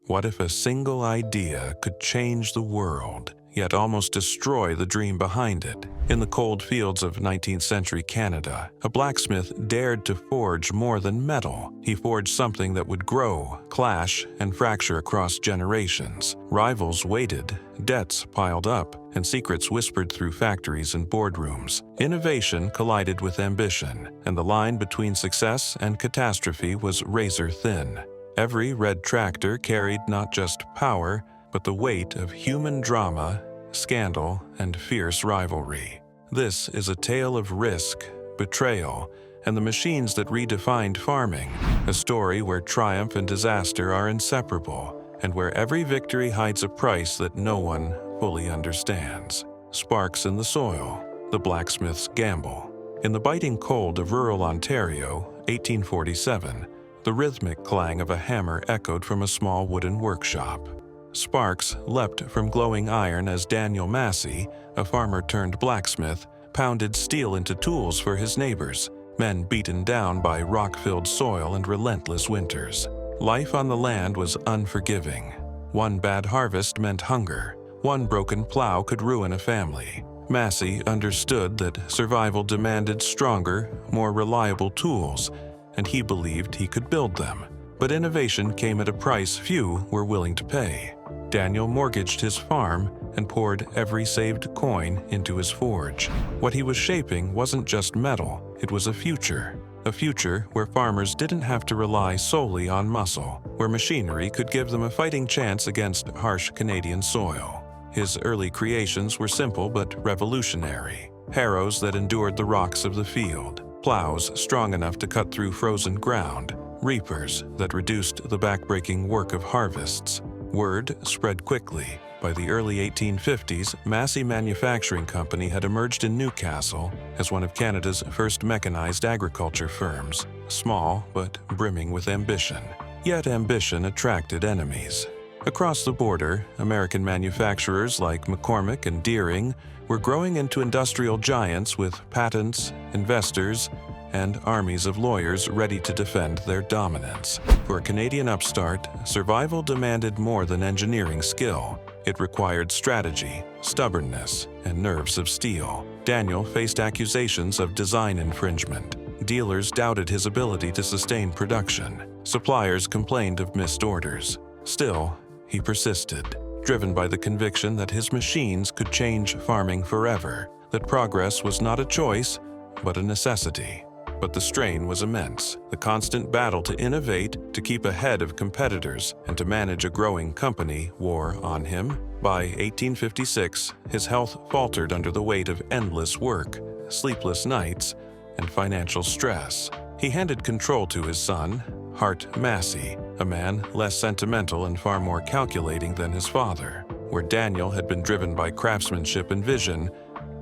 What if a single idea could change the world, yet almost destroy the dream behind it? In the cold fields of 19th century Canada, a blacksmith dared to forge more than metal. He forged something that would grow, clash, and fracture across generations. Rivals waited, debts piled up, and secrets whispered through factories and boardrooms. Innovation collided with ambition, and the line between success and catastrophe was razor thin. Every red tractor carried not just power, but the weight of human drama, scandal, and fierce rivalry. This is a tale of risk, betrayal, and the machines that redefined farming, a story where triumph and disaster are inseparable, and where every victory hides a price that no one fully understands. Sparks in the soil, the blacksmith's gamble. In the biting cold of rural Ontario, 1847, the rhythmic clang of a hammer echoed from a small wooden workshop. Sparks leapt from glowing iron as Daniel Massey, a farmer-turned-blacksmith, pounded steel into tools for his neighbors, men beaten down by rock-filled soil and relentless winters. Life on the land was unforgiving. One bad harvest meant hunger. One broken plow could ruin a family. Massey understood that survival demanded stronger, more reliable tools, and he believed he could build them. But innovation came at a price few were willing to pay. Daniel mortgaged his farm and poured every saved coin into his forge. What he was shaping wasn't just metal, it was a future where farmers didn't have to rely solely on muscle, where machinery could give them a fighting chance against harsh Canadian soil. His early creations were simple but revolutionary. Harrows that endured the rocks of the field, plows strong enough to cut through frozen ground, reapers that reduced the backbreaking work of harvests. Word spread quickly. By the early 1850s, Massey Manufacturing Company had emerged in Newcastle as one of Canada's first mechanized agriculture firms, small but brimming with ambition. Yet ambition attracted enemies. Across the border, American manufacturers like McCormick and Deering were growing into industrial giants with patents, investors, and armies of lawyers ready to defend their dominance. For a Canadian upstart, survival demanded more than engineering skill. It required strategy, stubbornness, and nerves of steel. Daniel faced accusations of design infringement. Dealers doubted his ability to sustain production. Suppliers complained of missed orders. Still, he persisted, driven by the conviction that his machines could change farming forever, that progress was not a choice, but a necessity. But the strain was immense. The constant battle to innovate, to keep ahead of competitors, and to manage a growing company wore on him. By 1856, his health faltered under the weight of endless work, sleepless nights, and financial stress. He handed control to his son, Hart Massey, a man less sentimental and far more calculating than his father. Where Daniel had been driven by craftsmanship and vision,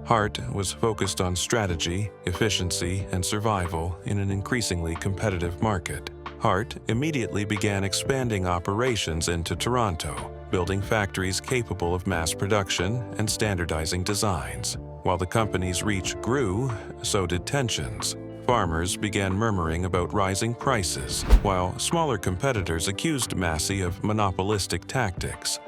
Hart was focused on strategy, efficiency, and survival in an increasingly competitive market. Hart immediately began expanding operations into Toronto, building factories capable of mass production and standardizing designs. While the company's reach grew, so did tensions. Farmers began murmuring about rising prices, while smaller competitors accused Massey of monopolistic tactics,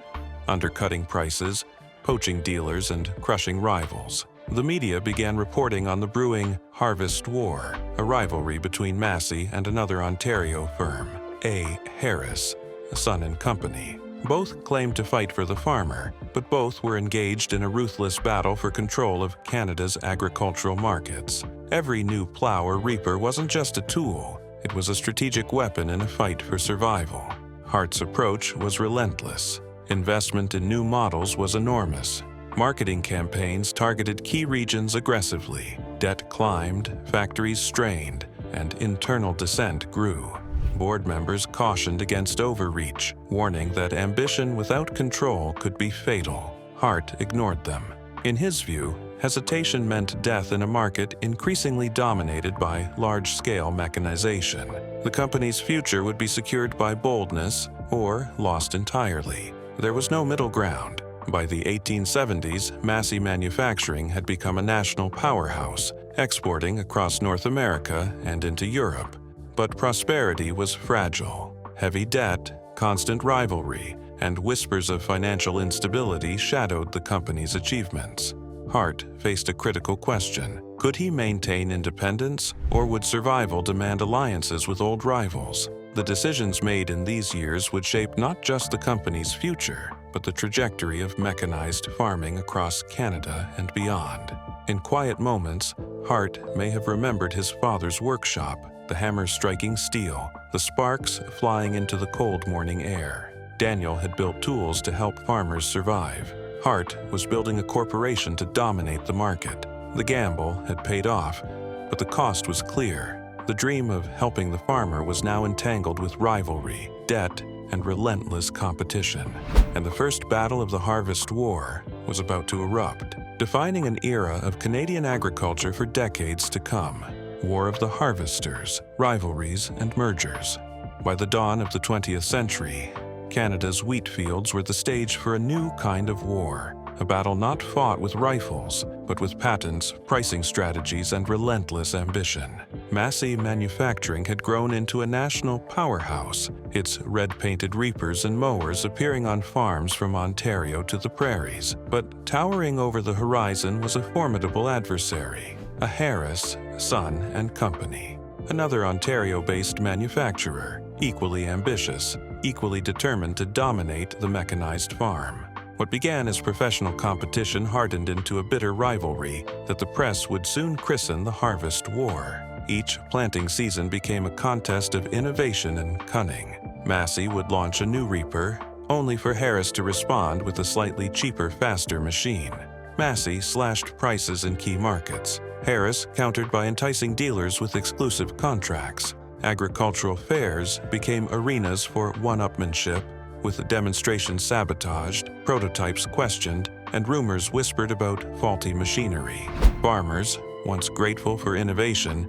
undercutting prices, poaching dealers, and crushing rivals. The media began reporting on the brewing Harvest War, a rivalry between Massey and another Ontario firm, A. Harris, Son and Company. Both claimed to fight for the farmer, but both were engaged in a ruthless battle for control of Canada's agricultural markets. Every new plow or reaper wasn't just a tool, it was a strategic weapon in a fight for survival. Hart's approach was relentless. Investment in new models was enormous. Marketing campaigns targeted key regions aggressively. Debt climbed, factories strained, and internal dissent grew. Board members cautioned against overreach, warning that ambition without control could be fatal. Hart ignored them. In his view, hesitation meant death in a market increasingly dominated by large-scale mechanization. The company's future would be secured by boldness or lost entirely. There was no middle ground. By the 1870s, Massey Manufacturing had become a national powerhouse, exporting across North America and into Europe. But prosperity was fragile. Heavy debt, constant rivalry, and whispers of financial instability shadowed the company's achievements. Hart faced a critical question. Could he maintain independence, or would survival demand alliances with old rivals? The decisions made in these years would shape not just the company's future, but the trajectory of mechanized farming across Canada and beyond. In quiet moments, Hart may have remembered his father's workshop, the hammer striking steel, the sparks flying into the cold morning air. Daniel had built tools to help farmers survive. Hart was building a corporation to dominate the market. The gamble had paid off, but the cost was clear. The dream of helping the farmer was now entangled with rivalry, debt, and relentless competition. And the first battle of the Harvest War was about to erupt, defining an era of Canadian agriculture for decades to come. War of the Harvesters, rivalries, and mergers. By the dawn of the 20th century, Canada's wheat fields were the stage for a new kind of war, a battle not fought with rifles, but with patents, pricing strategies, and relentless ambition. Massey manufacturing had grown into a national powerhouse, its red-painted reapers and mowers appearing on farms from Ontario to the prairies. But towering over the horizon was a formidable adversary, a Harris, Son and Company, another Ontario-based manufacturer, equally ambitious, equally determined to dominate the mechanized farm. What began as professional competition hardened into a bitter rivalry that the press would soon christen the Harvest War. Each planting season became a contest of innovation and cunning. Massey would launch a new reaper, only for Harris to respond with a slightly cheaper, faster machine. Massey slashed prices in key markets. Harris countered by enticing dealers with exclusive contracts. Agricultural fairs became arenas for one-upmanship, with demonstrations sabotaged, prototypes questioned, and rumors whispered about faulty machinery. Farmers, once grateful for innovation,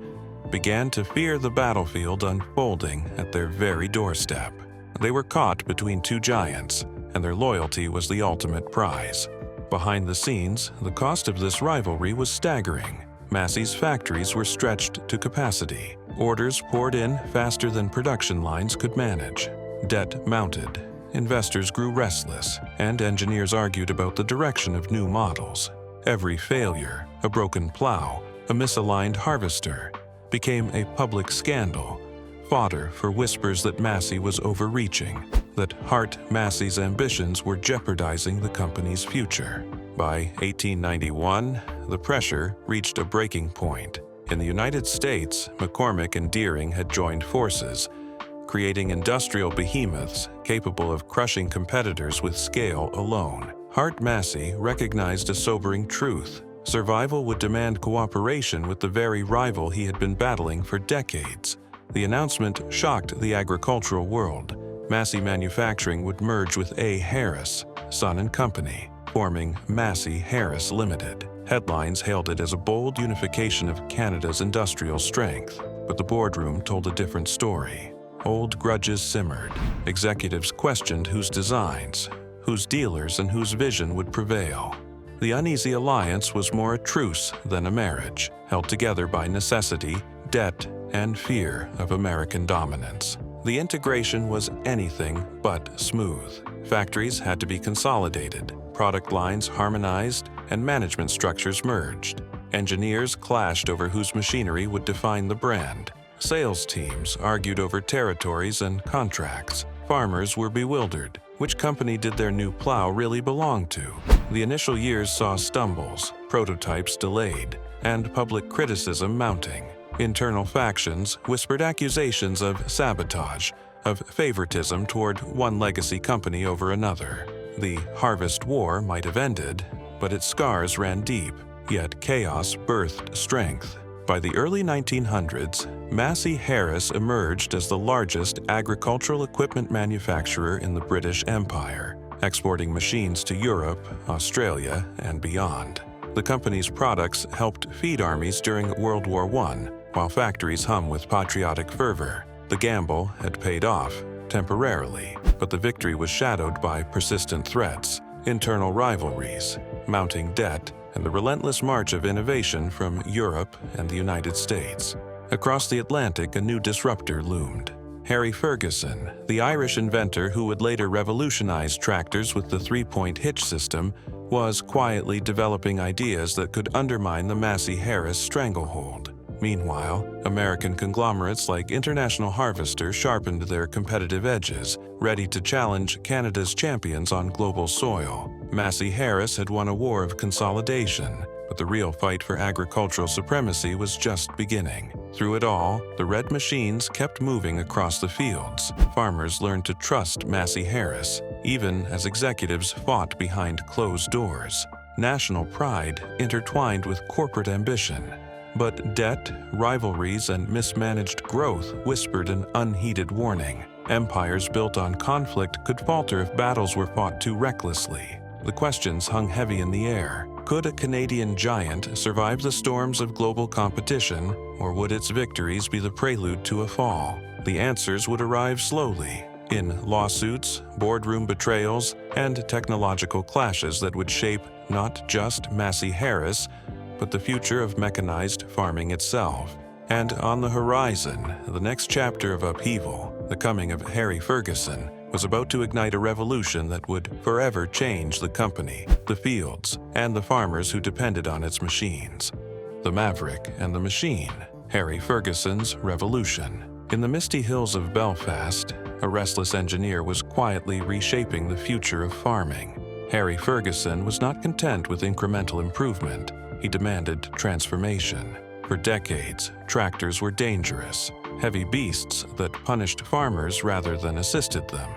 began to fear the battlefield unfolding at their very doorstep. They were caught between two giants, and their loyalty was the ultimate prize. Behind the scenes, the cost of this rivalry was staggering. Massey's factories were stretched to capacity. Orders poured in faster than production lines could manage. Debt mounted. Investors grew restless, and engineers argued about the direction of new models. Every failure, a broken plow, a misaligned harvester, became a public scandal, fodder for whispers that Massey was overreaching, that Hart-Massey's ambitions were jeopardizing the company's future. By 1891, the pressure reached a breaking point. In the United States, McCormick and Deering had joined forces, creating industrial behemoths capable of crushing competitors with scale alone. Hart-Massey recognized a sobering truth. Survival would demand cooperation with the very rival he had been battling for decades. The announcement shocked the agricultural world. Massey Manufacturing would merge with A. Harris, Son and Company, forming Massey Harris Limited. Headlines hailed it as a bold unification of Canada's industrial strength, but the boardroom told a different story. Old grudges simmered. Executives questioned whose designs, whose dealers, and whose vision would prevail. The uneasy alliance was more a truce than a marriage, held together by necessity, debt, and fear of American dominance. The integration was anything but smooth. Factories had to be consolidated, product lines harmonized, and management structures merged. Engineers clashed over whose machinery would define the brand. Sales teams argued over territories and contracts. Farmers were bewildered. Which company did their new plow really belong to? The initial years saw stumbles, prototypes delayed, and public criticism mounting. Internal factions whispered accusations of sabotage, of favoritism toward one legacy company over another. The Harvest War might have ended, but its scars ran deep, yet chaos birthed strength. By the early 1900s, Massey Harris emerged as the largest agricultural equipment manufacturer in the British Empire, exporting machines to Europe, Australia, and beyond. The company's products helped feed armies during World War I, while factories hum with patriotic fervor. The gamble had paid off, temporarily, but the victory was shadowed by persistent threats, internal rivalries, mounting debt, and the relentless march of innovation from Europe and the United States. Across the Atlantic, a new disruptor loomed. Harry Ferguson, the Irish inventor who would later revolutionize tractors with the three-point hitch system, was quietly developing ideas that could undermine the Massey Harris stranglehold. Meanwhile, American conglomerates like International Harvester sharpened their competitive edges, ready to challenge Canada's champions on global soil. Massey Harris had won a war of consolidation, but the real fight for agricultural supremacy was just beginning. Through it all, the red machines kept moving across the fields. Farmers learned to trust Massey Harris, even as executives fought behind closed doors. National pride intertwined with corporate ambition. But debt, rivalries, and mismanaged growth whispered an unheeded warning. Empires built on conflict could falter if battles were fought too recklessly. The questions hung heavy in the air. Could a Canadian giant survive the storms of global competition, or would its victories be the prelude to a fall? The answers would arrive slowly, in lawsuits, boardroom betrayals, and technological clashes that would shape not just Massey Harris, but the future of mechanized farming itself. And on the horizon, the next chapter of upheaval, the coming of Harry Ferguson, was about to ignite a revolution that would forever change the company, the fields, and the farmers who depended on its machines. The Maverick and the Machine, Harry Ferguson's revolution. In the misty hills of Belfast, a restless engineer was quietly reshaping the future of farming. Harry Ferguson was not content with incremental improvement. He demanded transformation. For decades, tractors were dangerous, heavy beasts that punished farmers rather than assisted them.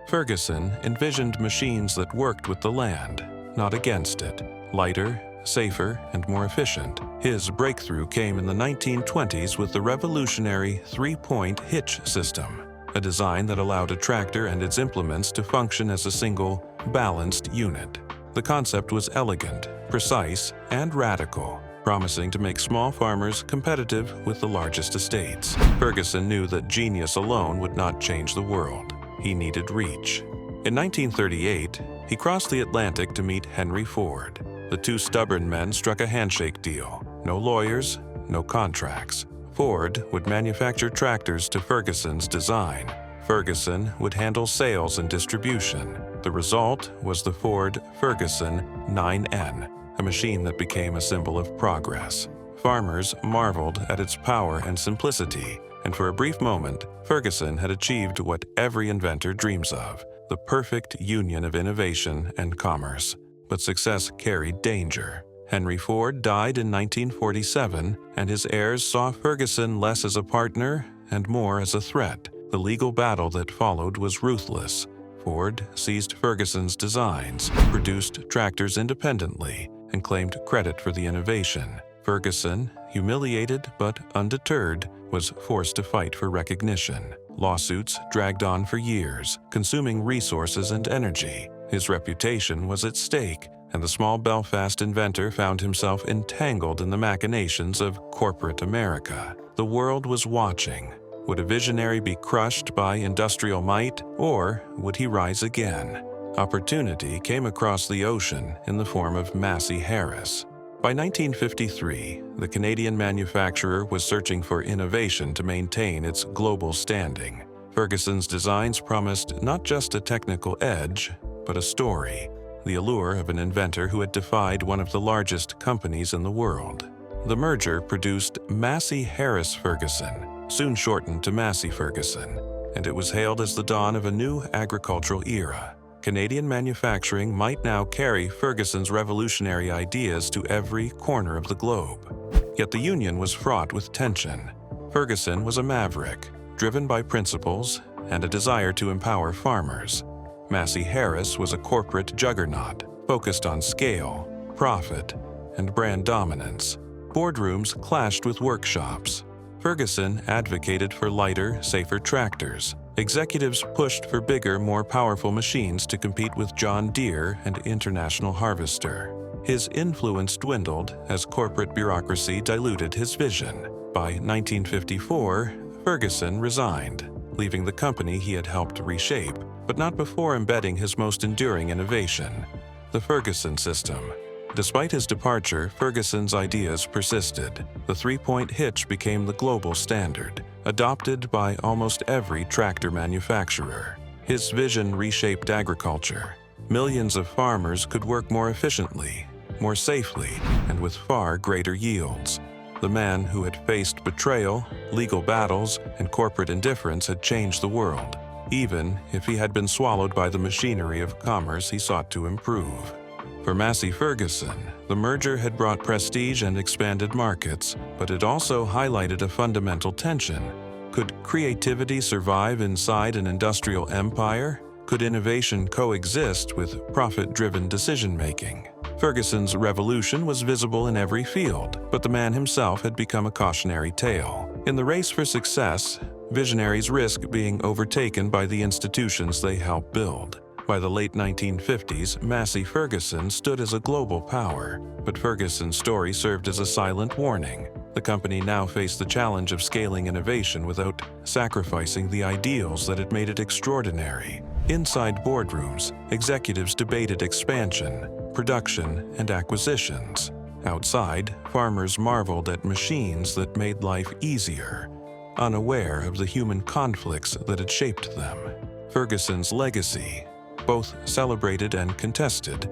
Ferguson envisioned machines that worked with the land, not against it. Lighter, safer, and more efficient. His breakthrough came in the 1920s with the revolutionary three-point hitch system, a design that allowed a tractor and its implements to function as a single, balanced unit. The concept was elegant, precise, and radical, promising to make small farmers competitive with the largest estates. Ferguson knew that genius alone would not change the world. He needed reach. In 1938, he crossed the Atlantic to meet Henry Ford. The two stubborn men struck a handshake deal. No lawyers, no contracts. Ford would manufacture tractors to Ferguson's design. Ferguson would handle sales and distribution. The result was the Ford Ferguson 9N, a machine that became a symbol of progress. Farmers marveled at its power and simplicity, and for a brief moment, Ferguson had achieved what every inventor dreams of, the perfect union of innovation and commerce. But success carried danger. Henry Ford died in 1947, and his heirs saw Ferguson less as a partner and more as a threat. The legal battle that followed was ruthless. Ford seized Ferguson's designs, produced tractors independently, and claimed credit for the innovation. Ferguson, humiliated but undeterred, was forced to fight for recognition. Lawsuits dragged on for years, consuming resources and energy. His reputation was at stake, and the small Belfast inventor found himself entangled in the machinations of corporate America. The world was watching. Would a visionary be crushed by industrial might, or would he rise again? Opportunity came across the ocean in the form of Massey Harris. By 1953, the Canadian manufacturer was searching for innovation to maintain its global standing. Ferguson's designs promised not just a technical edge, but a story, the allure of an inventor who had defied one of the largest companies in the world. The merger produced Massey Harris Ferguson, soon shortened to Massey Ferguson, and it was hailed as the dawn of a new agricultural era. Canadian manufacturing might now carry Ferguson's revolutionary ideas to every corner of the globe. Yet the union was fraught with tension. Ferguson was a maverick, driven by principles and a desire to empower farmers. Massey Harris was a corporate juggernaut, focused on scale, profit, and brand dominance. Boardrooms clashed with workshops. Ferguson advocated for lighter, safer tractors. Executives pushed for bigger, more powerful machines to compete with John Deere and International Harvester. His influence dwindled as corporate bureaucracy diluted his vision. By 1954, Ferguson resigned, leaving the company he had helped reshape, but not before embedding his most enduring innovation, the Ferguson system. Despite his departure, Ferguson's ideas persisted. The three-point hitch became the global standard, adopted by almost every tractor manufacturer. His vision reshaped agriculture. Millions of farmers could work more efficiently, more safely, and with far greater yields. The man who had faced betrayal, legal battles, and corporate indifference had changed the world, even if he had been swallowed by the machinery of commerce he sought to improve. For Massey Ferguson, the merger had brought prestige and expanded markets, but it also highlighted a fundamental tension. Could creativity survive inside an industrial empire? Could innovation coexist with profit-driven decision-making? Ferguson's revolution was visible in every field, but the man himself had become a cautionary tale. In the race for success, visionaries risk being overtaken by the institutions they helped build. By the late 1950s, Massey Ferguson stood as a global power, but Ferguson's story served as a silent warning. The company now faced the challenge of scaling innovation without sacrificing the ideals that had made it extraordinary. Inside boardrooms, executives debated expansion, production, and acquisitions. Outside, farmers marveled at machines that made life easier, unaware of the human conflicts that had shaped them. Ferguson's legacy, both celebrated and contested,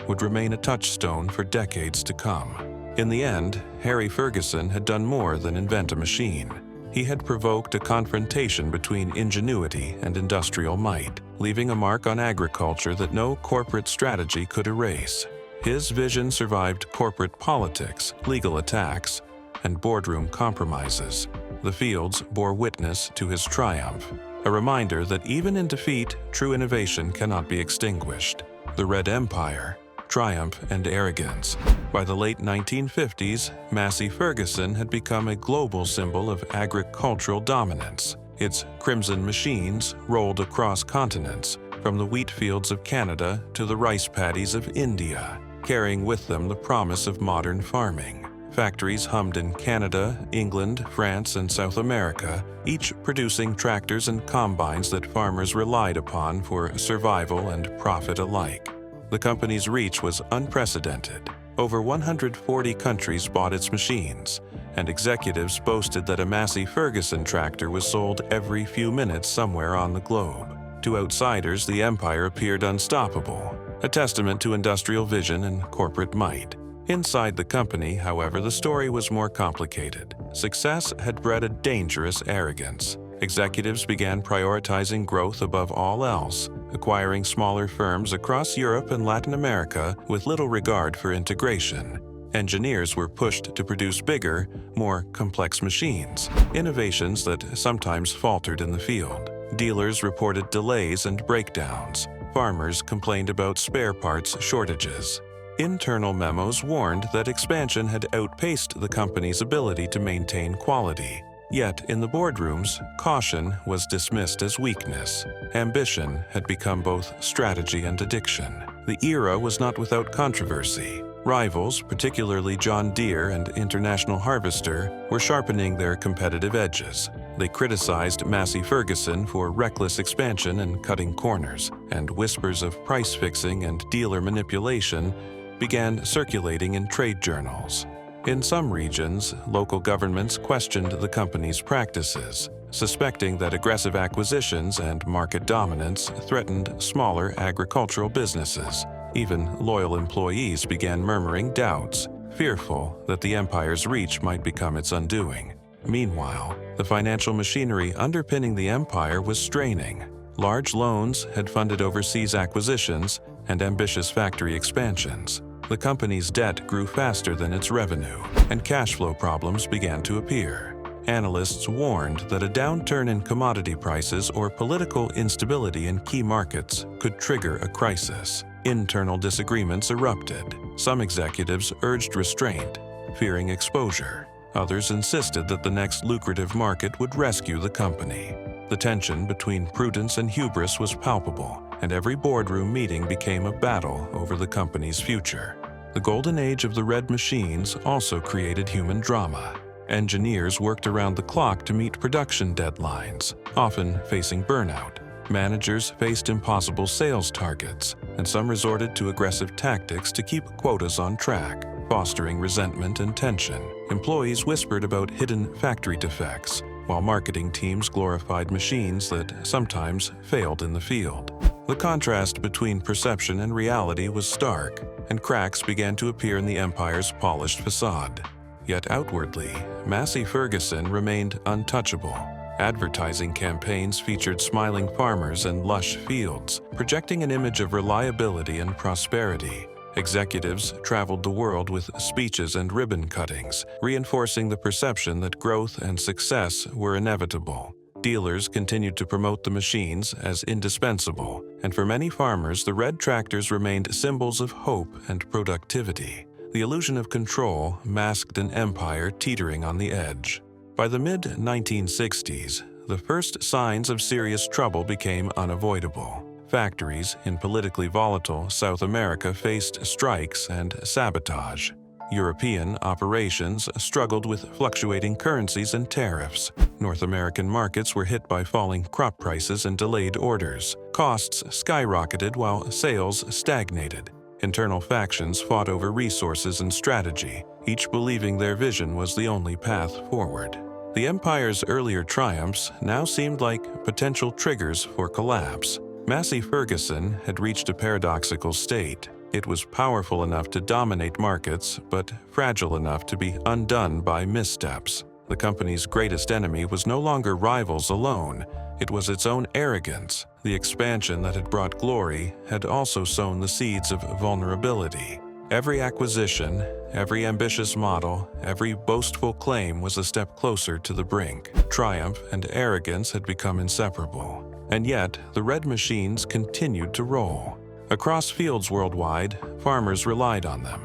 would remain a touchstone for decades to come. In the end, Harry Ferguson had done more than invent a machine. He had provoked a confrontation between ingenuity and industrial might, leaving a mark on agriculture that no corporate strategy could erase. His vision survived corporate politics, legal attacks, and boardroom compromises. The fields bore witness to his triumph, a reminder that even in defeat, true innovation cannot be extinguished. The Red Empire, triumph and arrogance. By the late 1950s, Massey Ferguson had become a global symbol of agricultural dominance. Its crimson machines rolled across continents, from the wheat fields of Canada to the rice paddies of India, carrying with them the promise of modern farming. Factories hummed in Canada, England, France, and South America, each producing tractors and combines that farmers relied upon for survival and profit alike. The company's reach was unprecedented. Over 140 countries bought its machines, and executives boasted that a Massey Ferguson tractor was sold every few minutes somewhere on the globe. To outsiders, the empire appeared unstoppable, a testament to industrial vision and corporate might. Inside the company, however, the story was more complicated. Success had bred a dangerous arrogance. Executives began prioritizing growth above all else, acquiring smaller firms across Europe and Latin America with little regard for integration. Engineers were pushed to produce bigger, more complex machines, innovations that sometimes faltered in the field. Dealers reported delays and breakdowns. Farmers complained about spare parts shortages. Internal memos warned that expansion had outpaced the company's ability to maintain quality. Yet, in the boardrooms, caution was dismissed as weakness. Ambition had become both strategy and addiction. The era was not without controversy. Rivals, particularly John Deere and International Harvester, were sharpening their competitive edges. They criticized Massey Ferguson for reckless expansion and cutting corners, and whispers of price fixing and dealer manipulation began circulating in trade journals. In some regions, local governments questioned the company's practices, suspecting that aggressive acquisitions and market dominance threatened smaller agricultural businesses. Even loyal employees began murmuring doubts, fearful that the empire's reach might become its undoing. Meanwhile, the financial machinery underpinning the empire was straining. Large loans had funded overseas acquisitions and ambitious factory expansions. The company's debt grew faster than its revenue, and cash flow problems began to appear. Analysts warned that a downturn in commodity prices or political instability in key markets could trigger a crisis. Internal disagreements erupted. Some executives urged restraint, fearing exposure. Others insisted that the next lucrative market would rescue the company. The tension between prudence and hubris was palpable, and every boardroom meeting became a battle over the company's future. The golden age of the red machines also created human drama. Engineers worked around the clock to meet production deadlines, often facing burnout. Managers faced impossible sales targets, and some resorted to aggressive tactics to keep quotas on track, fostering resentment and tension. Employees whispered about hidden factory defects, while marketing teams glorified machines that sometimes failed in the field. The contrast between perception and reality was stark, and cracks began to appear in the empire's polished facade. Yet outwardly, Massey Ferguson remained untouchable. Advertising campaigns featured smiling farmers and lush fields, projecting an image of reliability and prosperity. Executives traveled the world with speeches and ribbon cuttings, reinforcing the perception that growth and success were inevitable. Dealers continued to promote the machines as indispensable, and for many farmers, the red tractors remained symbols of hope and productivity. The illusion of control masked an empire teetering on the edge. By the mid-1960s, the first signs of serious trouble became unavoidable. Factories in politically volatile South America faced strikes and sabotage. European operations struggled with fluctuating currencies and tariffs. North American markets were hit by falling crop prices and delayed orders. Costs skyrocketed while sales stagnated. Internal factions fought over resources and strategy, each believing their vision was the only path forward. The empire's earlier triumphs now seemed like potential triggers for collapse. Massey Ferguson had reached a paradoxical state. It was powerful enough to dominate markets, but fragile enough to be undone by missteps. The company's greatest enemy was no longer rivals alone. It was its own arrogance. The expansion that had brought glory had also sown the seeds of vulnerability. Every acquisition, every ambitious model, every boastful claim was a step closer to the brink. Triumph and arrogance had become inseparable. And yet, the red machines continued to roll. Across fields worldwide, farmers relied on them,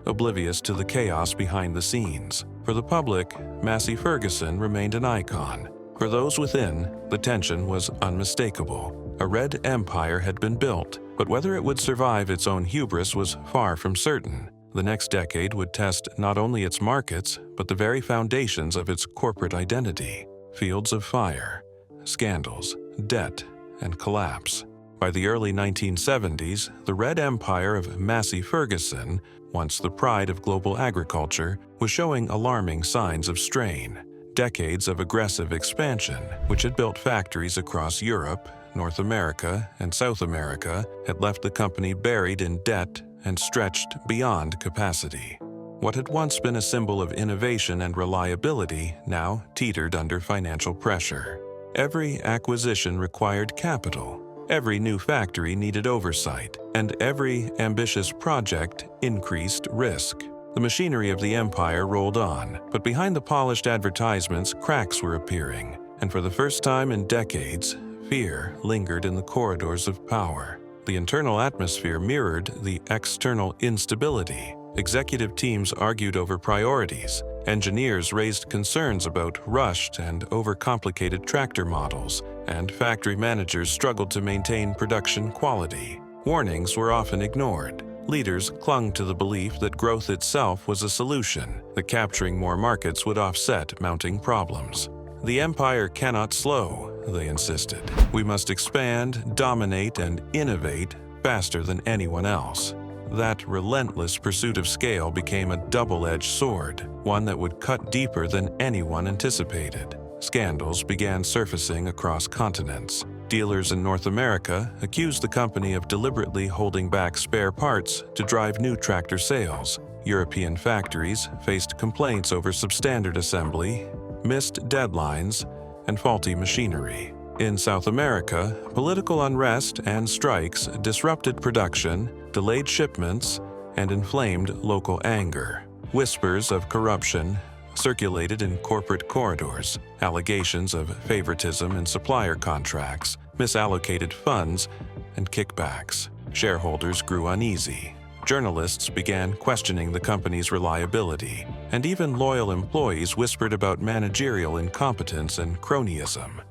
oblivious to the chaos behind the scenes. For the public, Massey Ferguson remained an icon. For those within, the tension was unmistakable. A red empire had been built, but whether it would survive its own hubris was far from certain. The next decade would test not only its markets, but the very foundations of its corporate identity. Fields of fire, scandals, debt, and collapse. By the early 1970s, the red empire of Massey Ferguson, once the pride of global agriculture, was showing alarming signs of strain. Decades of aggressive expansion, which had built factories across Europe, North America, and South America, had left the company buried in debt and stretched beyond capacity. What had once been a symbol of innovation and reliability now teetered under financial pressure. Every acquisition required capital. Every new factory needed oversight, and every ambitious project increased risk. The machinery of the empire rolled on, but behind the polished advertisements, cracks were appearing, and for the first time in decades, fear lingered in the corridors of power. The internal atmosphere mirrored the external instability. Executive teams argued over priorities. Engineers raised concerns about rushed and overcomplicated tractor models, and factory managers struggled to maintain production quality. Warnings were often ignored. Leaders clung to the belief that growth itself was a solution, that capturing more markets would offset mounting problems. The empire cannot slow, they insisted. We must expand, dominate, and innovate faster than anyone else. That relentless pursuit of scale became a double-edged sword, one that would cut deeper than anyone anticipated. Scandals began surfacing across continents. Dealers in North America accused the company of deliberately holding back spare parts to drive new tractor sales. European factories faced complaints over substandard assembly, missed deadlines, and faulty machinery. In South America, political unrest and strikes disrupted production, delayed shipments, and inflamed local anger. Whispers of corruption circulated in corporate corridors, allegations of favoritism in supplier contracts, misallocated funds, and kickbacks. Shareholders grew uneasy. Journalists began questioning the company's reliability, and even loyal employees whispered about managerial incompetence and cronyism.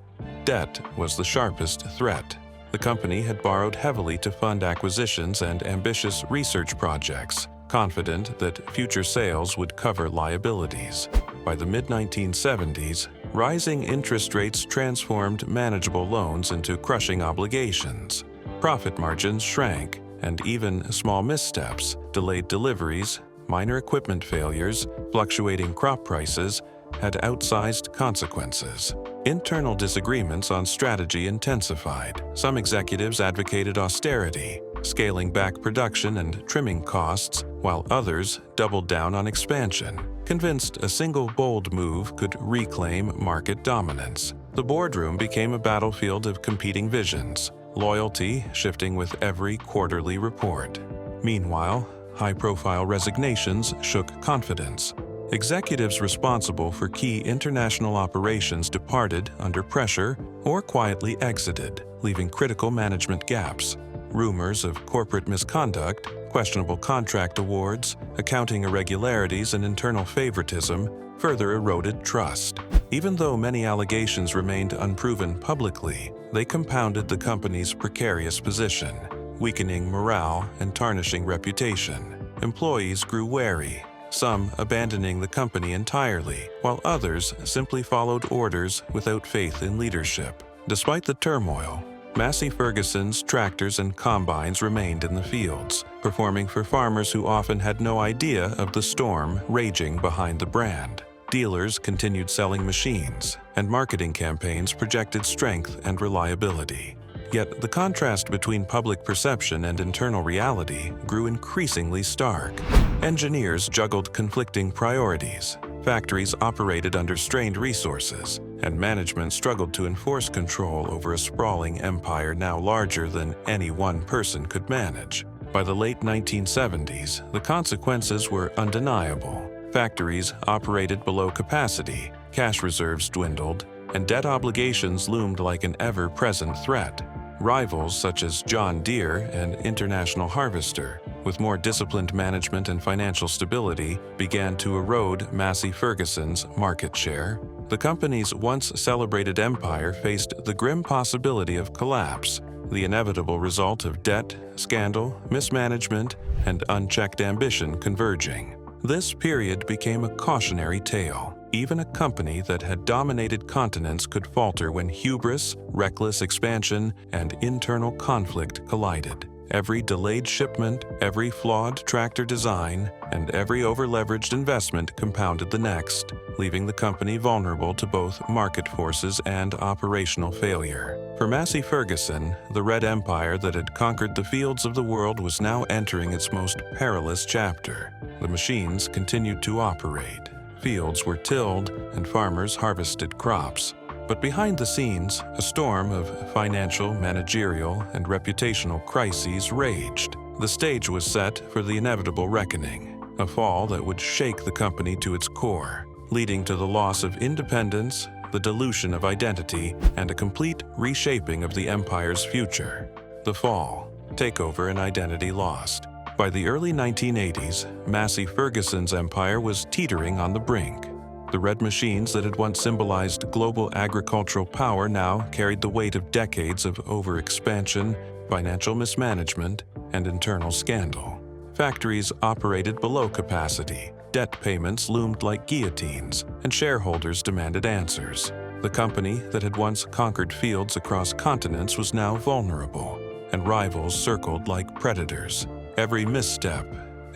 Debt was the sharpest threat. The company had borrowed heavily to fund acquisitions and ambitious research projects, confident that future sales would cover liabilities. By the mid-1970s, Rising interest rates transformed manageable loans into crushing obligations. Profit margins shrank, and even small missteps, delayed deliveries, minor equipment failures, fluctuating crop prices, had outsized consequences. Internal disagreements on strategy intensified. Some executives advocated austerity, scaling back production and trimming costs, while others doubled down on expansion, convinced a single bold move could reclaim market dominance. The boardroom became a battlefield of competing visions, loyalty shifting with every quarterly report. Meanwhile, high-profile resignations shook confidence. Executives responsible for key international operations departed under pressure or quietly exited, leaving critical management gaps. Rumors of corporate misconduct, questionable contract awards, accounting irregularities, and internal favoritism further eroded trust. Even though many allegations remained unproven publicly, they compounded the company's precarious position, weakening morale and tarnishing reputation. Employees grew wary, some abandoning the company entirely, while others simply followed orders without faith in leadership. Despite the turmoil, Massey Ferguson's tractors and combines remained in the fields, performing for farmers who often had no idea of the storm raging behind the brand. Dealers continued selling machines, and marketing campaigns projected strength and reliability. Yet the contrast between public perception and internal reality grew increasingly stark. Engineers juggled conflicting priorities, factories operated under strained resources, and management struggled to enforce control over a sprawling empire now larger than any one person could manage. By the late 1970s, the consequences were undeniable. Factories operated below capacity, cash reserves dwindled, and debt obligations loomed like an ever-present threat. Rivals such as John Deere and International Harvester, with more disciplined management and financial stability, began to erode Massey Ferguson's market share. The company's once celebrated empire faced the grim possibility of collapse, the inevitable result of debt, scandal, mismanagement, and unchecked ambition converging. This period became a cautionary tale. Even a company that had dominated continents could falter when hubris, reckless expansion, and internal conflict collided. Every delayed shipment, every flawed tractor design, and every over-leveraged investment compounded the next, leaving the company vulnerable to both market forces and operational failure. For Massey Ferguson, the Red Empire that had conquered the fields of the world was now entering its most perilous chapter. The machines continued to operate. Fields were tilled, and farmers harvested crops. But behind the scenes, a storm of financial, managerial, and reputational crises raged. The stage was set for the inevitable reckoning, a fall that would shake the company to its core, leading to the loss of independence, the dilution of identity, and a complete reshaping of the empire's future. The fall, takeover, and identity lost. By the early 1980s, Massey Ferguson's empire was teetering on the brink. The red machines that had once symbolized global agricultural power now carried the weight of decades of overexpansion, financial mismanagement, and internal scandal. Factories operated below capacity, debt payments loomed like guillotines, and shareholders demanded answers. The company that had once conquered fields across continents was now vulnerable, and rivals circled like predators. Every misstep,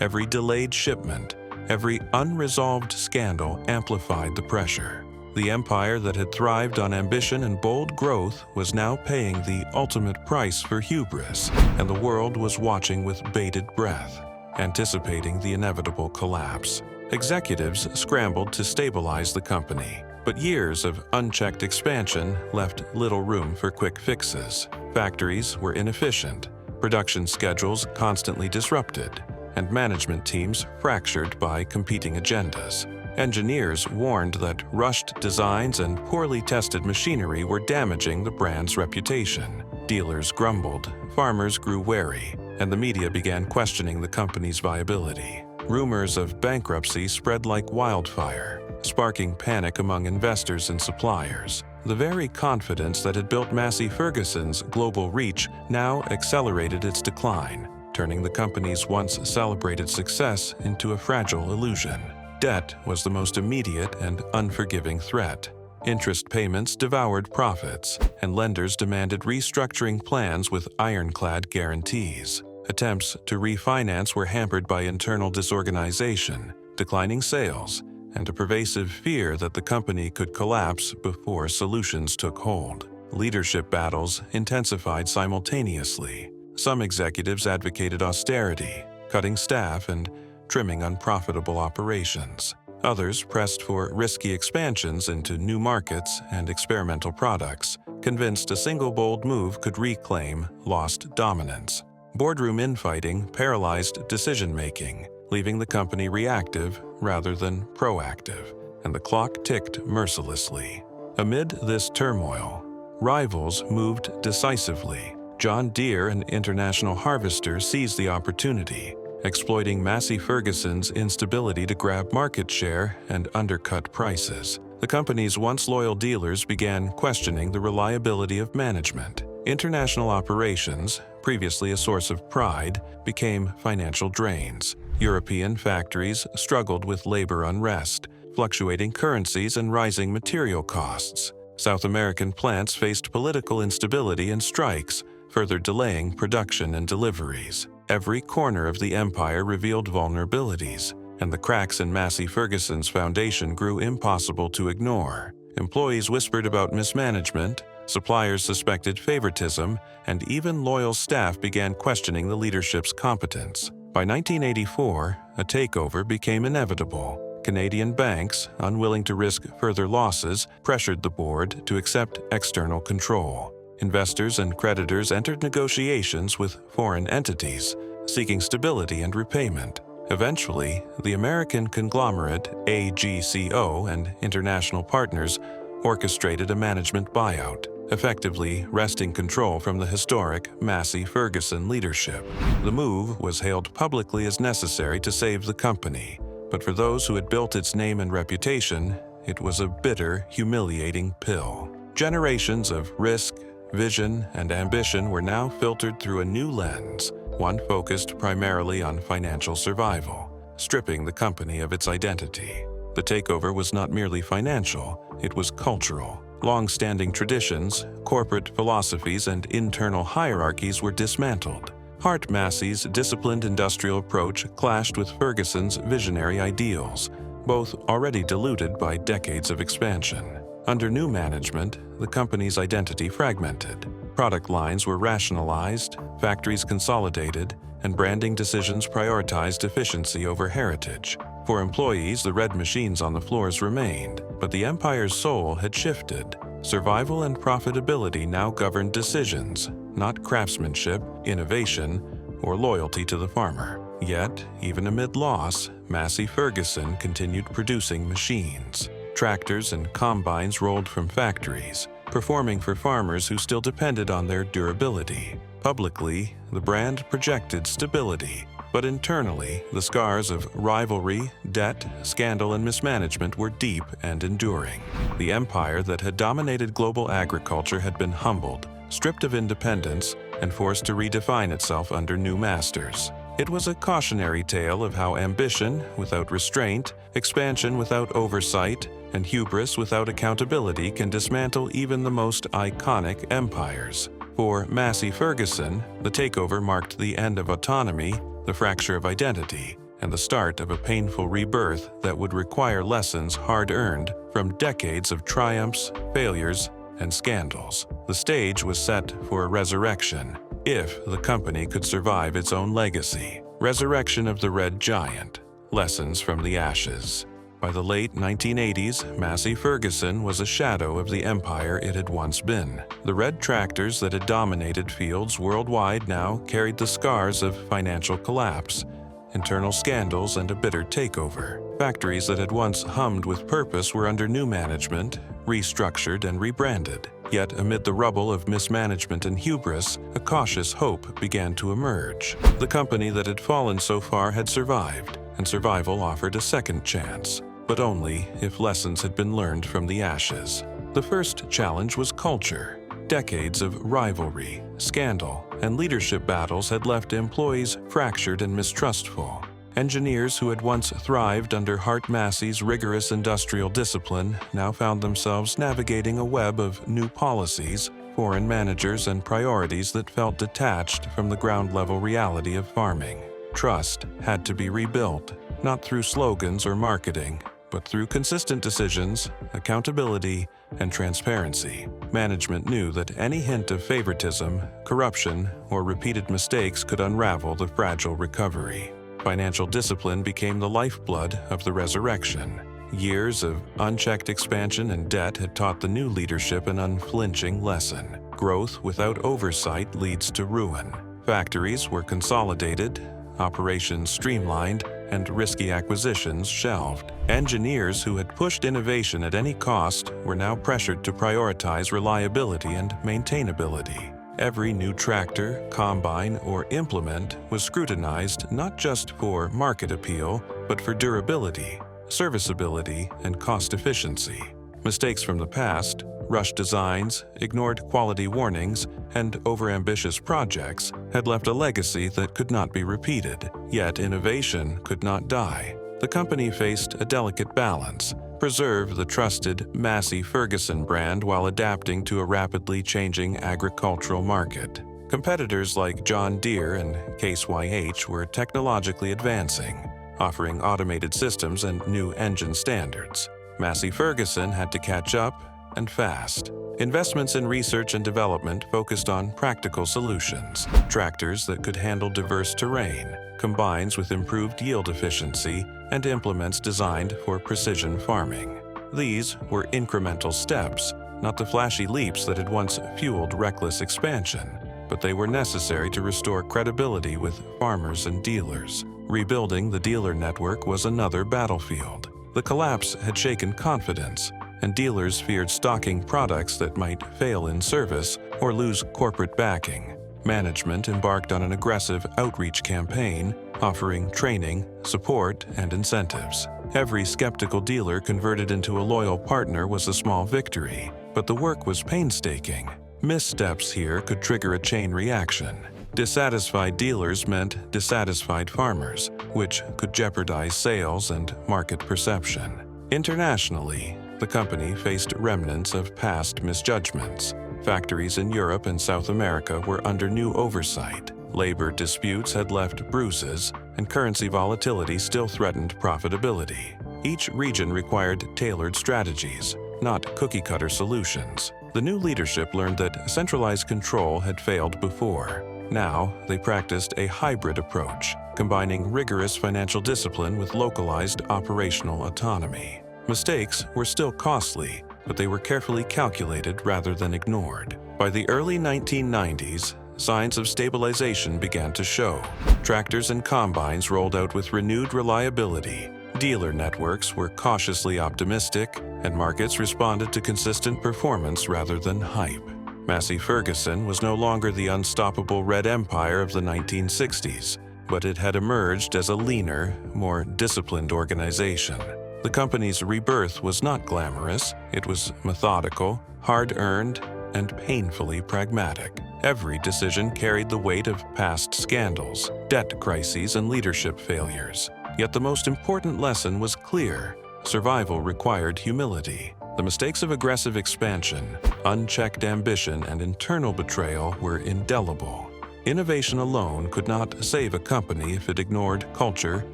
every delayed shipment, every unresolved scandal amplified the pressure. The empire that had thrived on ambition and bold growth was now paying the ultimate price for hubris, and the world was watching with bated breath, anticipating the inevitable collapse. Executives scrambled to stabilize the company, but years of unchecked expansion left little room for quick fixes. Factories were inefficient, production schedules constantly disrupted, and management teams fractured by competing agendas. Engineers warned that rushed designs and poorly tested machinery were damaging the brand's reputation. Dealers grumbled, farmers grew wary, and the media began questioning the company's viability. Rumors of bankruptcy spread like wildfire, sparking panic among investors and suppliers. The very confidence that had built Massey Ferguson's global reach now accelerated its decline, turning the company's once celebrated success into a fragile illusion. Debt was the most immediate and unforgiving threat. Interest payments devoured profits, and lenders demanded restructuring plans with ironclad guarantees. Attempts to refinance were hampered by internal disorganization, declining sales, and a pervasive fear that the company could collapse before solutions took hold. Leadership battles intensified simultaneously. Some executives advocated austerity, cutting staff and trimming unprofitable operations. Others pressed for risky expansions into new markets and experimental products, convinced a single bold move could reclaim lost dominance. Boardroom infighting paralyzed decision-making, leaving the company reactive rather than proactive, and the clock ticked mercilessly. Amid this turmoil, rivals moved decisively. John Deere, an international harvester, seized the opportunity, exploiting Massey Ferguson's instability to grab market share and undercut prices. The company's once loyal dealers began questioning the reliability of management. International operations, previously a source of pride, became financial drains. European factories struggled with labor unrest, fluctuating currencies, and rising material costs. South American plants faced political instability and strikes, further delaying production and deliveries. Every corner of the empire revealed vulnerabilities, and the cracks in Massey Ferguson's foundation grew impossible to ignore. Employees whispered about mismanagement, suppliers suspected favoritism, and even loyal staff began questioning the leadership's competence. By 1984, a takeover became inevitable. Canadian banks, unwilling to risk further losses, pressured the board to accept external control. Investors and creditors entered negotiations with foreign entities, seeking stability and repayment. Eventually, the American conglomerate AGCO and international partners orchestrated a management buyout, effectively wresting control from the historic Massey Ferguson leadership. The move was hailed publicly as necessary to save the company, but for those who had built its name and reputation, it was a bitter, humiliating pill. Generations of risk, vision, and ambition were now filtered through a new lens, one focused primarily on financial survival, stripping the company of its identity. The takeover was not merely financial, it was cultural. Long-standing traditions, corporate philosophies, and internal hierarchies were dismantled. Hart Massey's disciplined industrial approach clashed with Ferguson's visionary ideals, both already diluted by decades of expansion. Under new management, the company's identity fragmented. Product lines were rationalized, factories consolidated, and branding decisions prioritized efficiency over heritage. For employees, the red machines on the floors remained, but the empire's soul had shifted. Survival and profitability now governed decisions, not craftsmanship, innovation, or loyalty to the farmer. Yet, even amid loss, Massey Ferguson continued producing machines. Tractors and combines rolled from factories, performing for farmers who still depended on their durability. Publicly, the brand projected stability, but internally, the scars of rivalry, debt, scandal, and mismanagement were deep and enduring. The empire that had dominated global agriculture had been humbled, stripped of independence, and forced to redefine itself under new masters. It was a cautionary tale of how ambition without restraint, expansion without oversight, and hubris without accountability can dismantle even the most iconic empires. For Massey Ferguson, the takeover marked the end of autonomy, the fracture of identity, and the start of a painful rebirth that would require lessons hard-earned from decades of triumphs, failures, and scandals. The stage was set for a resurrection, if the company could survive its own legacy. Resurrection of the Red Giant. Lessons from the ashes. By the late 1980s, Massey Ferguson was a shadow of the empire it had once been. The red tractors that had dominated fields worldwide now carried the scars of financial collapse, internal scandals, and a bitter takeover. Factories that had once hummed with purpose were under new management, restructured and rebranded. Yet amid the rubble of mismanagement and hubris, a cautious hope began to emerge. The company that had fallen so far had survived, and survival offered a second chance, but only if lessons had been learned from the ashes. The first challenge was culture. Decades of rivalry, scandal, and leadership battles had left employees fractured and mistrustful. Engineers who had once thrived under Hart Massey's rigorous industrial discipline now found themselves navigating a web of new policies, foreign managers, and priorities that felt detached from the ground-level reality of farming. Trust had to be rebuilt, not through slogans or marketing, but through consistent decisions, accountability, and transparency. Management knew that any hint of favoritism, corruption, or repeated mistakes could unravel the fragile recovery. Financial discipline became the lifeblood of the resurrection. Years of unchecked expansion and debt had taught the new leadership an unflinching lesson. Growth without oversight leads to ruin. Factories were consolidated, operations streamlined, and risky acquisitions shelved. Engineers who had pushed innovation at any cost were now pressured to prioritize reliability and maintainability. Every new tractor, combine, or implement was scrutinized not just for market appeal, but for durability, serviceability, and cost efficiency. Mistakes from the past, rushed designs, ignored quality warnings, and overambitious projects had left a legacy that could not be repeated. Yet innovation could not die. The company faced a delicate balance: preserve the trusted Massey Ferguson brand while adapting to a rapidly changing agricultural market. Competitors like John Deere and Case YH were technologically advancing, offering automated systems and new engine standards. Massey Ferguson had to catch up, and fast. Investments in research and development focused on practical solutions: tractors that could handle diverse terrain, combines with improved yield efficiency, and implements designed for precision farming. These were incremental steps, not the flashy leaps that had once fueled reckless expansion, but they were necessary to restore credibility with farmers and dealers. Rebuilding the dealer network was another battlefield. The collapse had shaken confidence, and dealers feared stocking products that might fail in service or lose corporate backing. Management embarked on an aggressive outreach campaign, offering training, support, and incentives. Every skeptical dealer converted into a loyal partner was a small victory, but the work was painstaking. Missteps here could trigger a chain reaction. Dissatisfied dealers meant dissatisfied farmers, which could jeopardize sales and market perception. Internationally, the company faced remnants of past misjudgments. Factories in Europe and South America were under new oversight. Labor disputes had left bruises, and currency volatility still threatened profitability. Each region required tailored strategies, not cookie-cutter solutions. The new leadership learned that centralized control had failed before. Now, they practiced a hybrid approach, combining rigorous financial discipline with localized operational autonomy. Mistakes were still costly, but they were carefully calculated rather than ignored. By the early 1990s, signs of stabilization began to show. Tractors and combines rolled out with renewed reliability. Dealer networks were cautiously optimistic, and markets responded to consistent performance rather than hype. Massey Ferguson was no longer the unstoppable red empire of the 1960s, but it had emerged as a leaner, more disciplined organization. The company's rebirth was not glamorous. It was methodical, hard-earned, and painfully pragmatic. Every decision carried the weight of past scandals, debt crises, and leadership failures. Yet the most important lesson was clear: survival required humility. The mistakes of aggressive expansion, unchecked ambition, and internal betrayal were indelible. Innovation alone could not save a company if it ignored culture,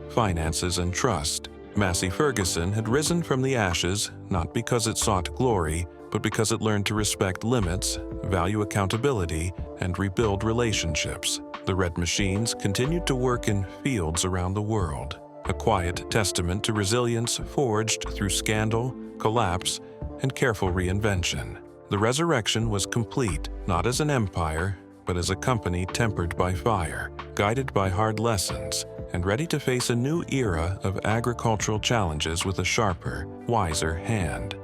finances, and trust. Massey Ferguson had risen from the ashes not because it sought glory, but because it learned to respect limits, value accountability, and rebuild relationships. The Red Machines continued to work in fields around the world, a quiet testament to resilience forged through scandal, collapse, and careful reinvention. The resurrection was complete, not as an empire, but as a company tempered by fire, guided by hard lessons, and ready to face a new era of agricultural challenges with a sharper, wiser hand.